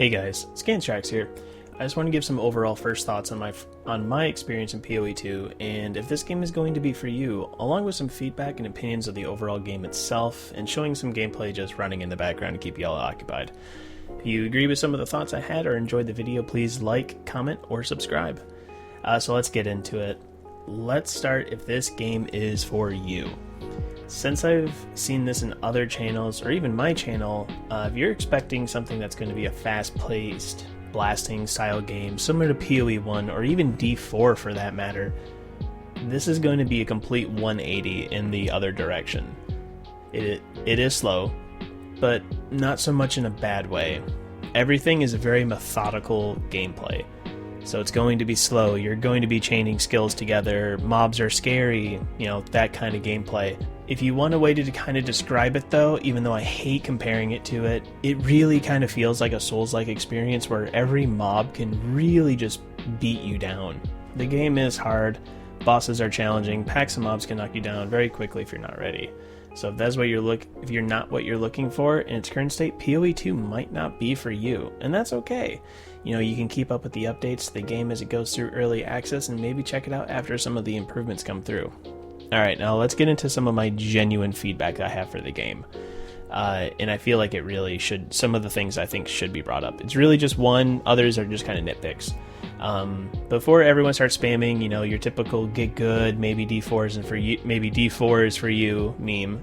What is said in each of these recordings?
Hey guys, Scantrax here. I just want to give some overall first thoughts on my experience in PoE2 and if this game is going to be for you, along with some feedback and opinions of the overall game itself and showing some gameplay just running in the background to keep y'all occupied. If you agree with some of the thoughts I had or enjoyed the video, please like, comment, or subscribe. So let's get into it. Let's start if this game is for you. Since I've seen this in other channels, or even my channel, if you're expecting something that's going to be a fast-paced, blasting style game, similar to PoE1, or even D4 for that matter, this is going to be a complete 180 in the other direction. It is slow, but not so much in a bad way. Everything is a very methodical gameplay. So it's going to be slow, you're going to be chaining skills together, mobs are scary, that kind of gameplay. If you want a way to kind of describe it though, even though I hate comparing it to it, it really kind of feels like a Souls-like experience where every mob can really just beat you down. The game is hard, bosses are challenging, packs of mobs can knock you down very quickly if you're not ready. So if that's what if you're not what you're looking for in its current state, PoE2 might not be for you, and that's okay. You can keep up with the updates to the game as it goes through early access and maybe check it out after some of the improvements come through. Alright, now let's get into some of my genuine feedback I have for the game. And I feel like it really should, some of the things I think should be brought up. It's really just one, others are just kind of nitpicks. Before everyone starts spamming, your typical get good, maybe D4 isn't for you, maybe D4 is for you meme.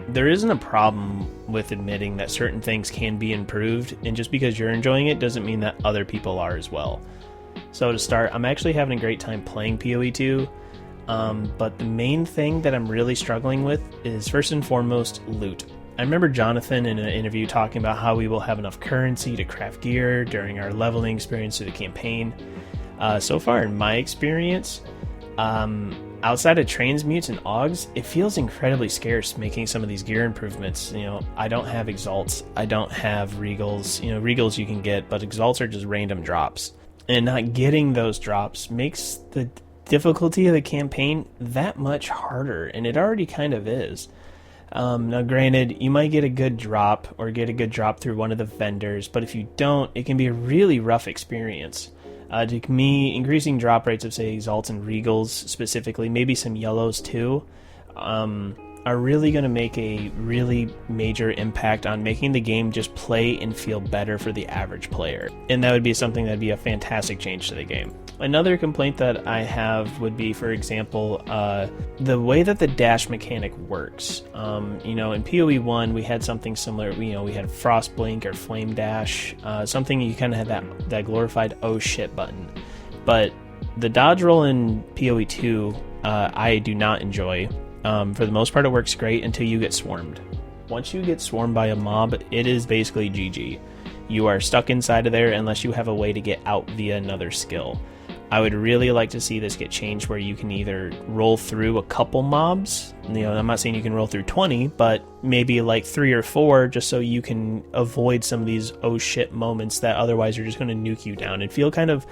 There isn't a problem with admitting that certain things can be improved, and just because you're enjoying it doesn't mean that other people are as well. So to start, I'm actually having a great time playing PoE2. But the main thing that I'm really struggling with is first and foremost loot. I remember Jonathan in an interview talking about how we will have enough currency to craft gear during our leveling experience through the campaign. So far in my experience, outside of transmutes and augs, it feels incredibly scarce making some of these gear improvements. I don't have exalts, I don't have regals. Regals you can get, but exalts are just random drops. And not getting those drops makes the difficulty of the campaign that much harder, and it already kind of is. Now granted, you might get a good drop or get a good drop through one of the vendors, but if you don't, it can be a really rough experience. To me, increasing drop rates of say exalts and regals specifically, maybe some yellows too, are really going to make a really major impact on making the game just play and feel better for the average player. And that would be something that'd be a fantastic change to the game. Another complaint that I have would be, for example, the way that the dash mechanic works. In PoE1 we had something similar. We had Frost Blink or Flame Dash, something you kind of had that glorified oh shit button. But the dodge roll in PoE2 I do not enjoy. For the most part it works great until you get swarmed. Once you get swarmed by a mob, it is basically GG. You are stuck inside of there unless you have a way to get out via another skill. I would really like to see this get changed where you can either roll through a couple mobs. I'm not saying you can roll through 20, but maybe like 3 or 4 just so you can avoid some of these oh shit moments that otherwise are just going to nuke you down and feel kind of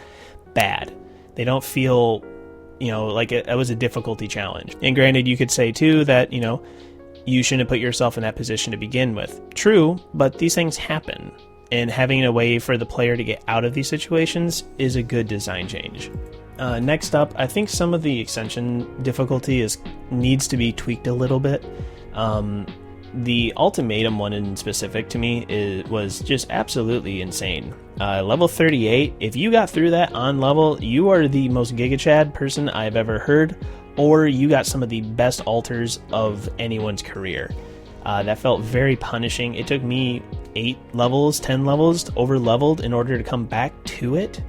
bad. They don't feel like it was a difficulty challenge. And granted, you could say too that, you shouldn't put yourself in that position to begin with. True, but these things happen. And having a way for the player to get out of these situations is a good design change. Next up, I think some of the extension difficulty needs to be tweaked a little bit. The ultimatum one in specific to me was just absolutely insane. Level 38, if you got through that on level, you are the most Giga Chad person I've ever heard, or you got some of the best altars of anyone's career. That felt very punishing. It took me 10 levels over leveled in order to come back to it.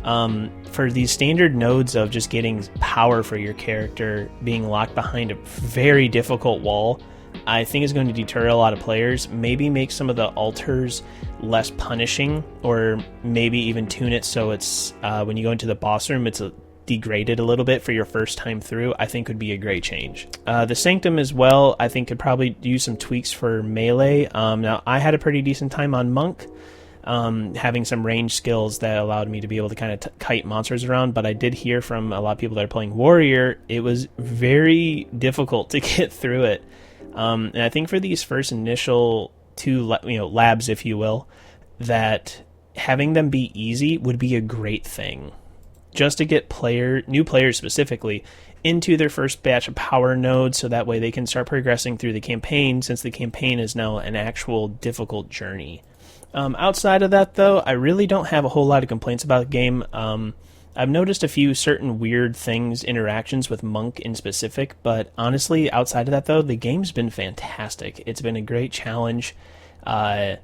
For these standard nodes of just getting power for your character being locked behind a very difficult wall, I think is going to deter a lot of players. Maybe make some of the altars less punishing, or maybe even tune it so it's when you go into the boss room it's degraded a little bit for your first time through. I think would be a great change. The Sanctum as well, I think could probably use some tweaks for melee. Now I had a pretty decent time on Monk, having some range skills that allowed me to be able to kind of kite monsters around, but I did hear from a lot of people that are playing Warrior, it was very difficult to get through it. And I think for these first initial 2 labs, if you will, that having them be easy would be a great thing, just to get new players specifically into their first batch of power nodes, so that way they can start progressing through the campaign, since the campaign is now an actual difficult journey. Outside of that, though, I really don't have a whole lot of complaints about the game. I've noticed a few certain weird things, interactions with Monk in specific, but honestly, outside of that, though, the game's been fantastic. It's been a great challenge. The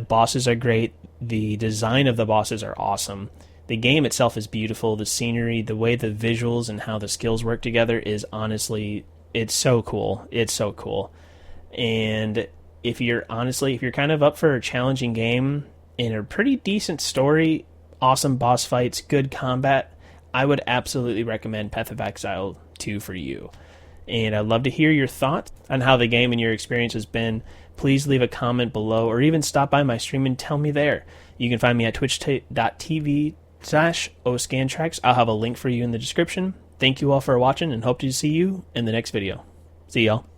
bosses are great. The design of the bosses are awesome. The game itself is beautiful. The scenery, the way the visuals and how the skills work together is honestly, it's so cool. It's so cool. And if you're kind of up for a challenging game in a pretty decent story, awesome boss fights, good combat, I would absolutely recommend Path of Exile 2 for you. And I'd love to hear your thoughts on how the game and your experience has been. Please leave a comment below, or even stop by my stream and tell me there. You can find me at twitch.tv/oscantrax. I'll have a link for you in the description. Thank you all for watching, and hope to see you in the next video. See y'all.